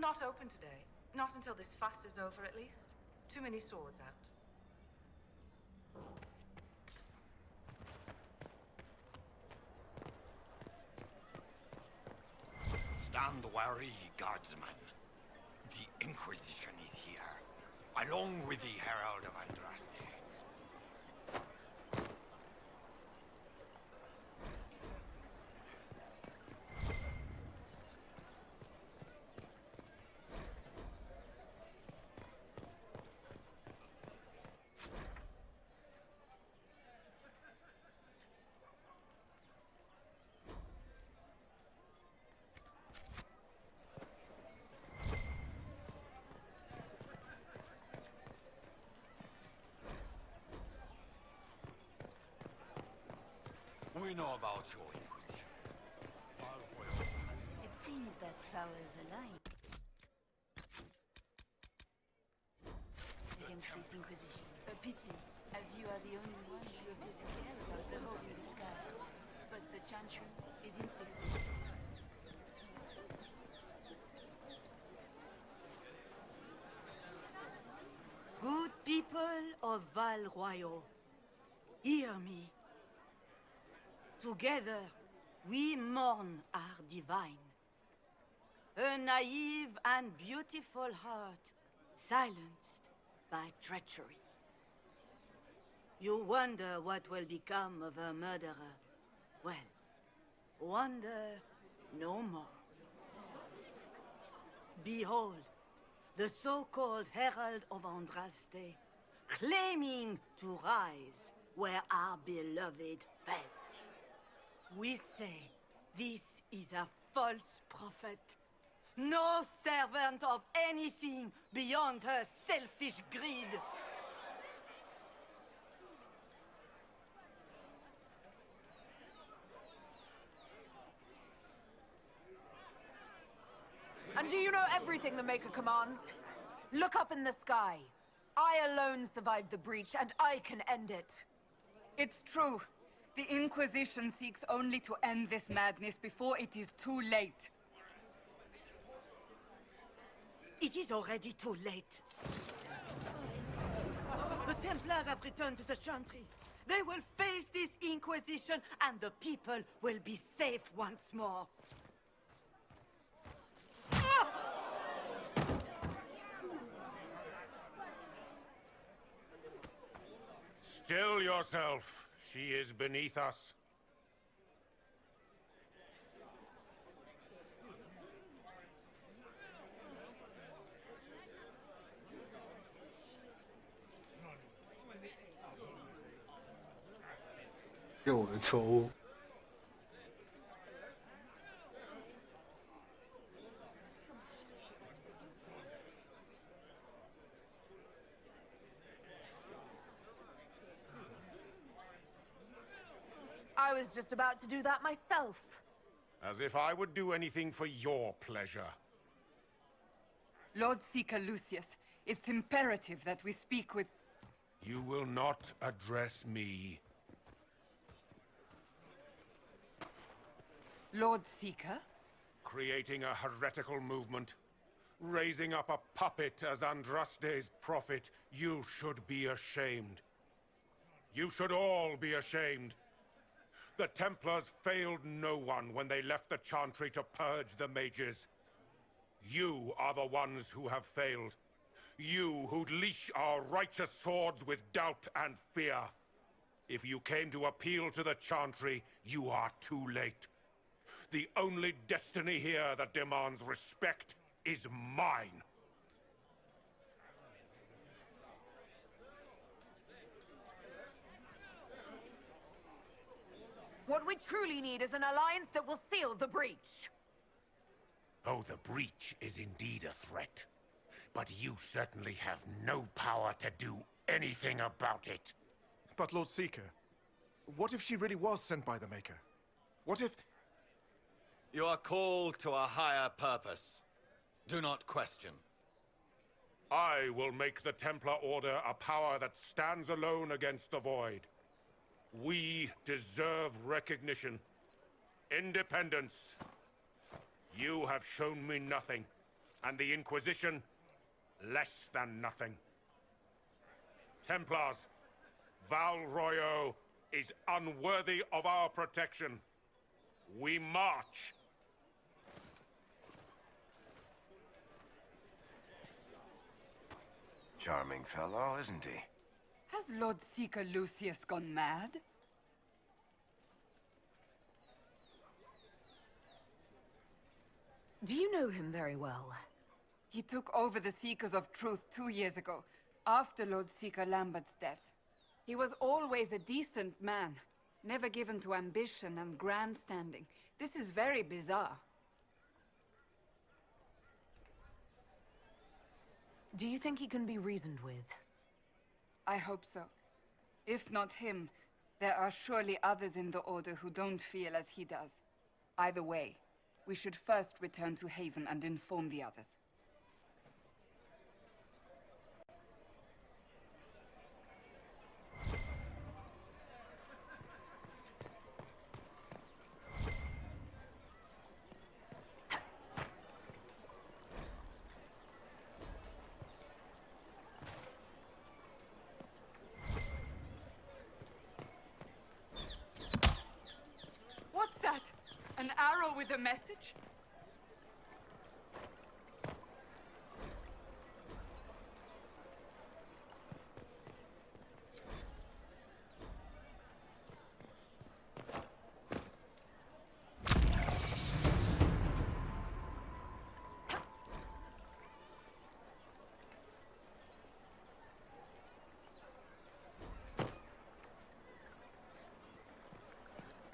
Not open today. Not until this fast is over, at least. Too many swords out. Stand wary, guardsman. The Inquisition is here, along with the Herald of Andraste. We know about your Inquisition. It seems that powers align against this Inquisition. A pity, as you are the only ones who appear to care about the hole in the sky. But the Chantry is insistent. Good people of Val Royal, hear me. Together, we mourn our divine. A naive and beautiful heart, silenced by treachery. You wonder what will become of a murderer. Well, wonder no more. Behold, the so-called Herald of Andraste, claiming to rise where our beloved fell. We say this is a false prophet. No servant of anything beyond her selfish greed. And do you know everything the Maker commands? Look up in the sky. I alone survived the breach, and I can end it. It's true. The Inquisition seeks only to end this madness before it is too late. It is already too late. The Templars have returned to the Chantry. They will face this Inquisition, and the people will be safe once more. Still yourself. She is beneath us. I was just about to do that myself. As if I would do anything for your pleasure. Lord Seeker Lucius, it's imperative that we speak with... You will not address me. Lord Seeker? Creating a heretical movement. Raising up a puppet as Andraste's prophet. You should be ashamed. You should all be ashamed. The Templars failed no one when they left the Chantry to purge the mages. You are the ones who have failed. You who'd leash our righteous swords with doubt and fear. If you came to appeal to the Chantry, you are too late. The only destiny here that demands respect is mine. What we truly need is an alliance that will seal the breach. Oh, the breach is indeed a threat. But you certainly have no power to do anything about it. But Lord Seeker, what if she really was sent by the Maker? What if... You are called to a higher purpose. Do not question. I will make the Templar Order a power that stands alone against the Void. We deserve recognition. Independence. You have shown me nothing, And the Inquisition, less than nothing. Templars, Val Royo is unworthy of our protection. We march! Charming fellow, isn't he? Has Lord Seeker Lucius gone mad? Do you know him very well? He took over the Seekers of Truth 2 years ago, after Lord Seeker Lambert's death. He was always a decent man, never given to ambition and grandstanding. This is very bizarre. Do you think he can be reasoned with? I hope so. If not him, there are surely others in the Order who don't feel as he does. Either way, we should first return to Haven and inform the others. What's that? An arrow with a message?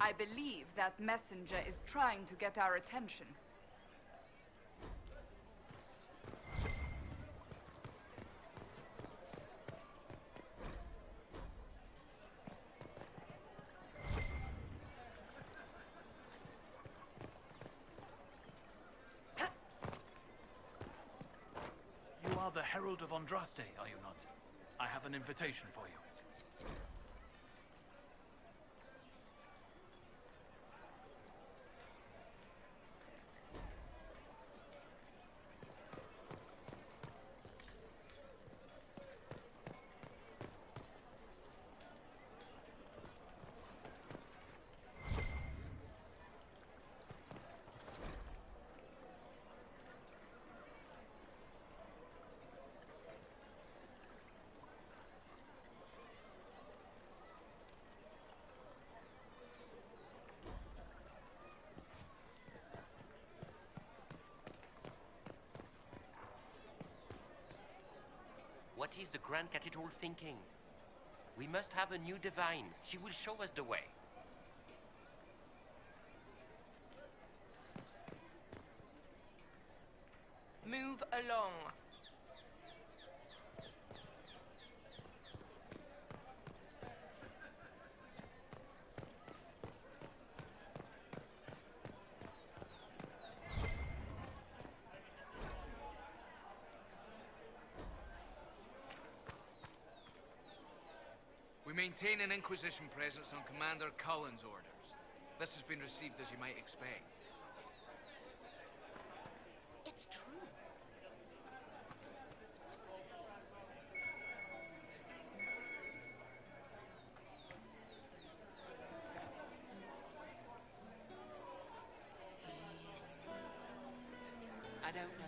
I believe that messenger is trying to get our attention. You are the Herald of Andraste, are you not? I have an invitation for you. What is the Grand Cathedral thinking? We must have a new divine. She will show us the way. Move along. We maintain an Inquisition presence on Commander Cullen's orders. This has been received as you might expect. It's true. I don't know.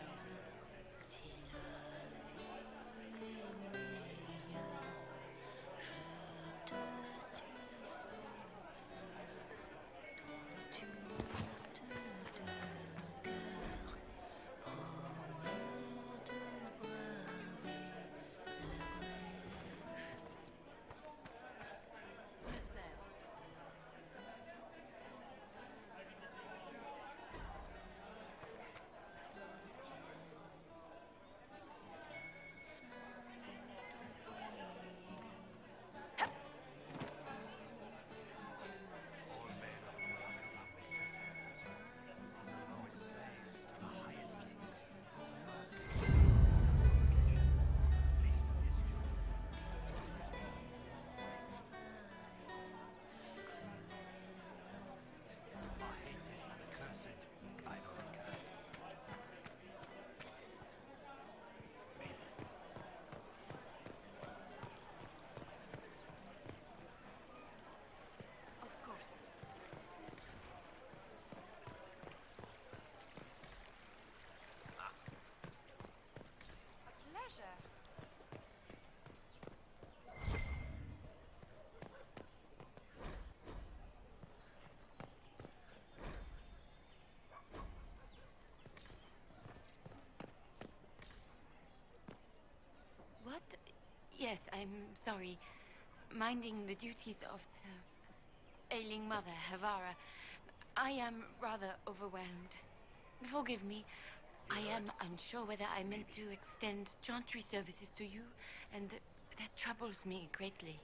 Yes, I'm sorry. Minding the duties of the ailing mother, Havara. I am rather overwhelmed. Forgive me. I am unsure whether I meant to extend chantry services to you, and that troubles me greatly.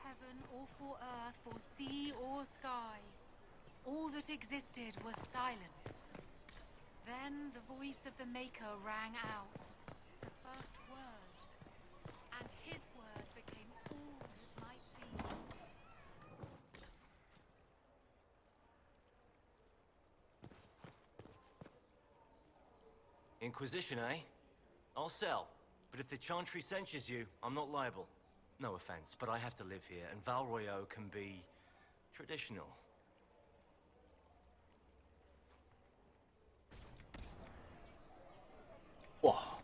Heaven or for earth, or sea or sky, all that existed was silence. Then the voice of the Maker rang out, the first word, and his word became all that might be. Inquisition, eh? I'll sell. But if the Chantry censures you, I'm not liable. No offense, but I have to live here, and Val Royeaux can be traditional. Wow.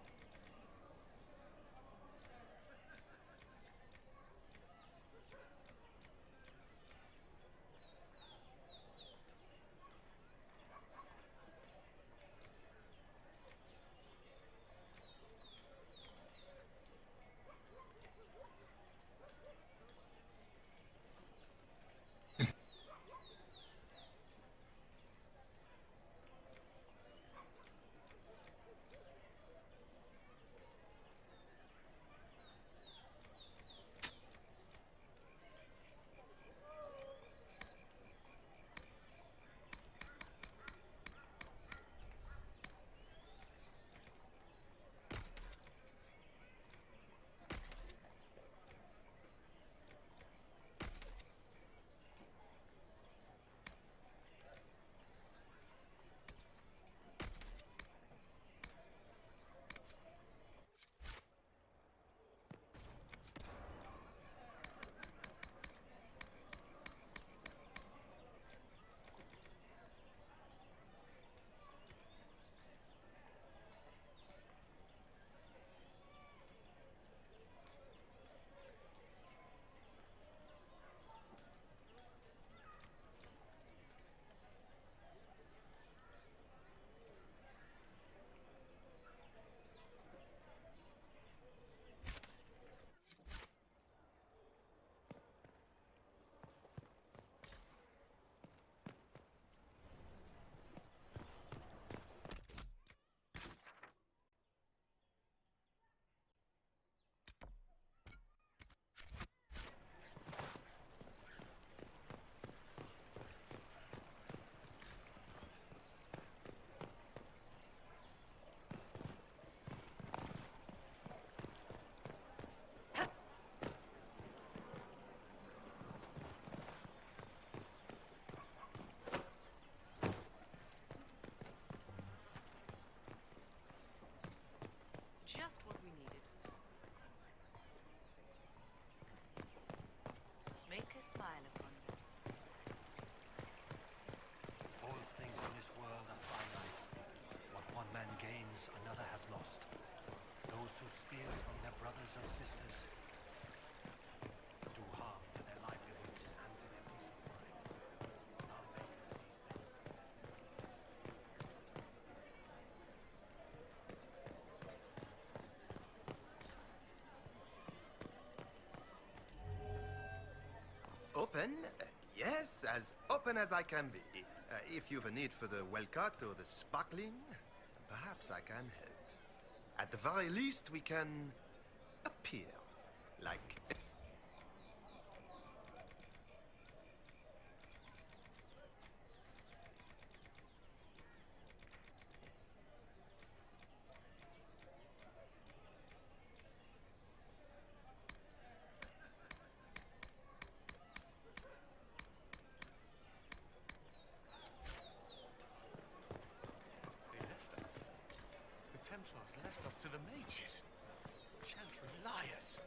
Just what we needed. Make a smile upon you. All things in this world are finite. What one man gains, another has lost. Those who steal from their brothers and sisters do harm to their livelihoods and to their peace of mind. Our Maker sees them. Open? Yes, as open as I can be. If you've a need for the well-cut or the sparkling, perhaps I can help. At the very least, we can appear like... Templars left us to the mages. Chantry liars.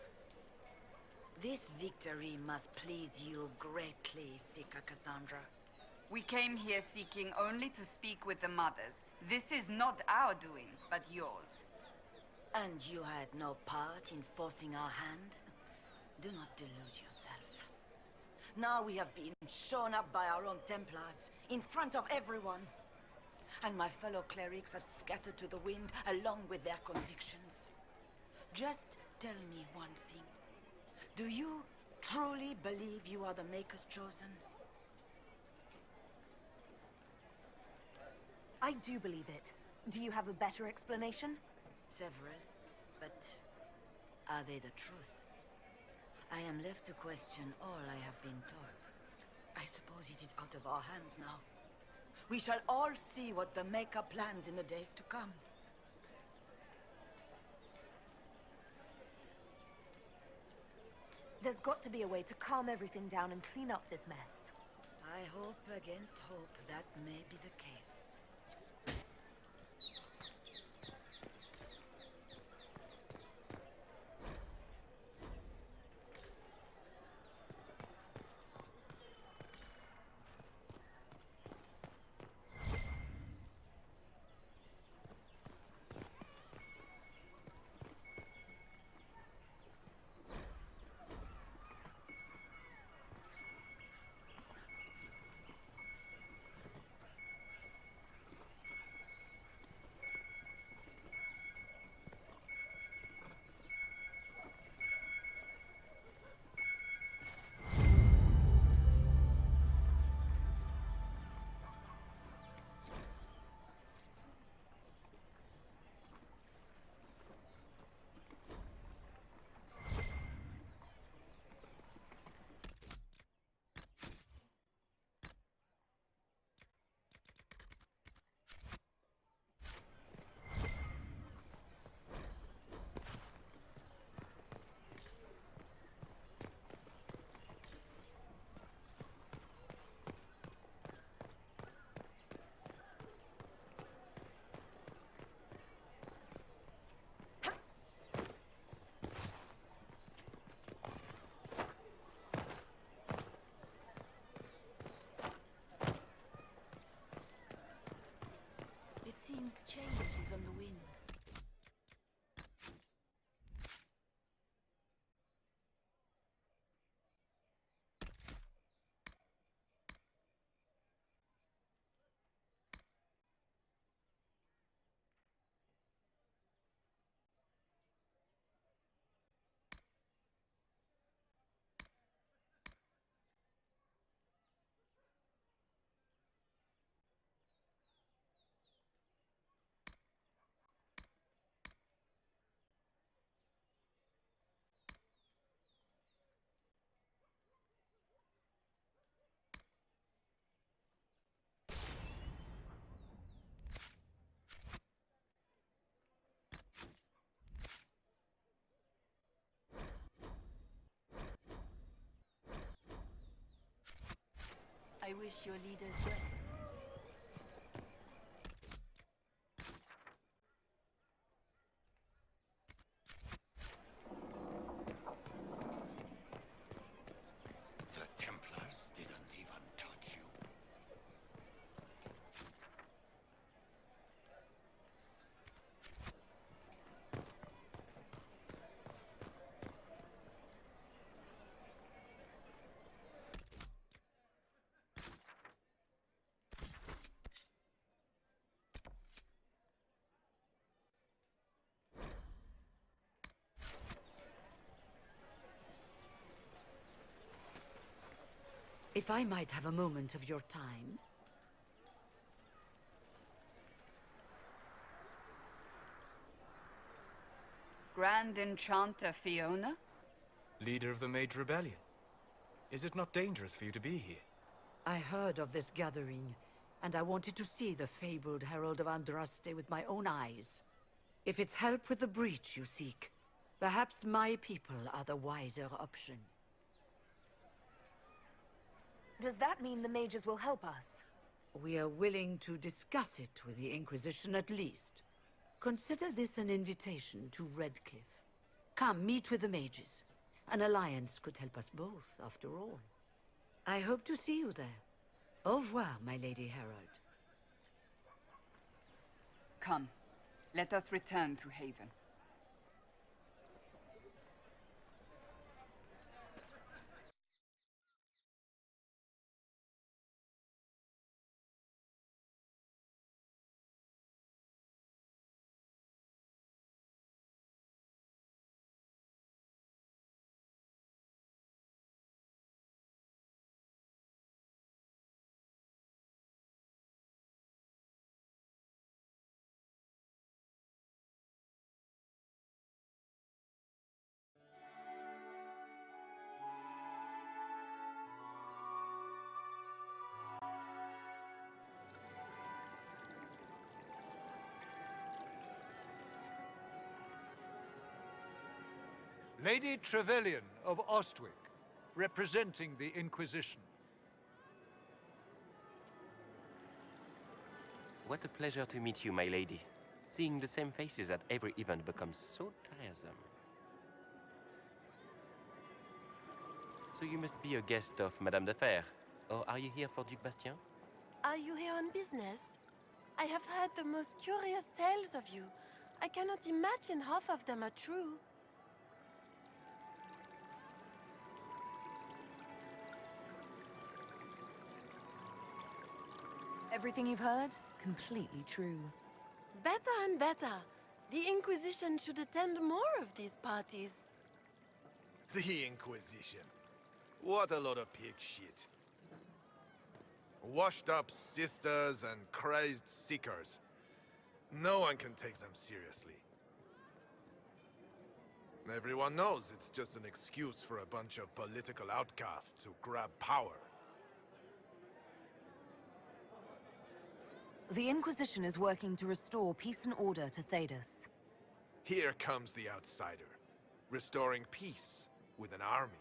This victory must please you greatly, Seeker Cassandra. We came here seeking only to speak with the mothers. This is not our doing, but yours. And you had no part in forcing our hand? Do not delude yourself. Now we have been shown up by our own Templars, in front of everyone. and my fellow clerics have scattered to the wind along with their convictions. Just tell me one thing. Do you truly believe you are the Maker's chosen? I do believe it. Do you have a better explanation? Several, but are they the truth? I am left to question all I have been taught. I suppose it is out of our hands now. We shall all see what the Maker plans in the days to come. There's got to be a way to calm everything down and clean up this mess. I hope against hope that may be the case. Seems change is on the wind. I wish your leaders well. The Templars didn't even touch you. If I might have a moment of your time. Grand Enchanter Fiona? Leader of the Mage Rebellion. Is it not dangerous for you to be here? I heard of this gathering, and I wanted to see the fabled Herald of Andraste with my own eyes. If it's help with the breach you seek, perhaps my people are the wiser option. Does that mean the mages will help us? We are willing to discuss it with the Inquisition at least. Consider this an invitation to Redcliffe. Come, meet with the mages. An alliance could help us both, after all. I hope to see you there. Au revoir, my Lady Herald. Come, let us return to Haven. Lady Trevelyan of Ostwick, representing the Inquisition. What a pleasure to meet you, my lady. Seeing the same faces at every event becomes so tiresome. So you must be a guest of Madame de Fer. Or are you here for Duc Bastien? Are you here on business? I have heard the most curious tales of you. I cannot imagine half of them are true. Everything you've heard? Completely true. Better and better. The Inquisition should attend more of these parties. The Inquisition. What a lot of pig shit. Washed up sisters and crazed seekers. No one can take them seriously. Everyone knows it's just an excuse for a bunch of political outcasts to grab power. The Inquisition is working to restore peace and order to Thedas. Here comes the outsider, restoring peace with an army.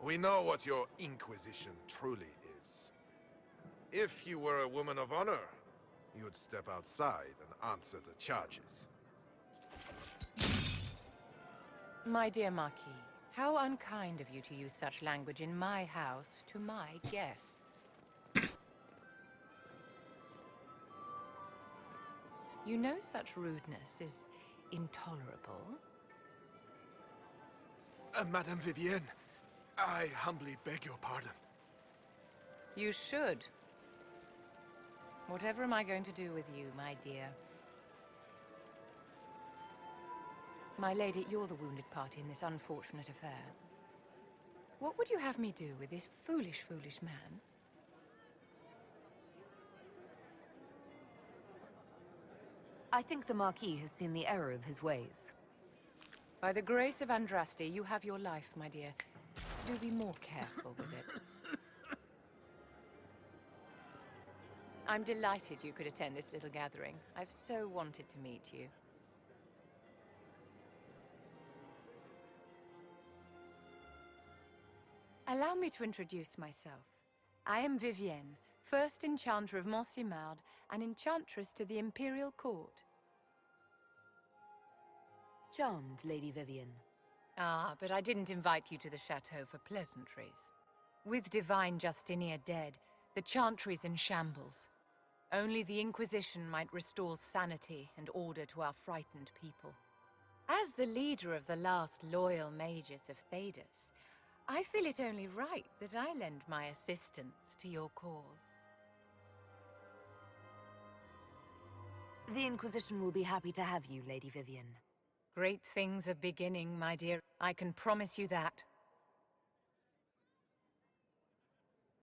We know what your Inquisition truly is. If you were a woman of honor, you'd step outside and answer the charges. My dear Marquis, how unkind of you to use such language in my house to my guests. You know such rudeness is intolerable. Madame Vivienne, I humbly beg your pardon. You should. Whatever am I going to do with you, my dear? My lady, you're the wounded party in this unfortunate affair. What would you have me do with this foolish, foolish man? I think the Marquis has seen the error of his ways. By the grace of Andraste, you have your life, my dear. Do be more careful with it. I'm delighted you could attend this little gathering. I've so wanted to meet you. Allow me to introduce myself. I am Vivienne, first Enchanter of Montsimard, and Enchantress to the Imperial Court. Charmed, Lady Vivienne. Ah, but I didn't invite you to the chateau for pleasantries. With Divine Justinia dead, the Chantry's in shambles. Only the Inquisition might restore sanity and order to our frightened people. As the leader of the last loyal mages of Thedas, I feel it only right that I lend my assistance to your cause. The Inquisition will be happy to have you, Lady Vivienne. Great things are beginning, my dear. I can promise you that.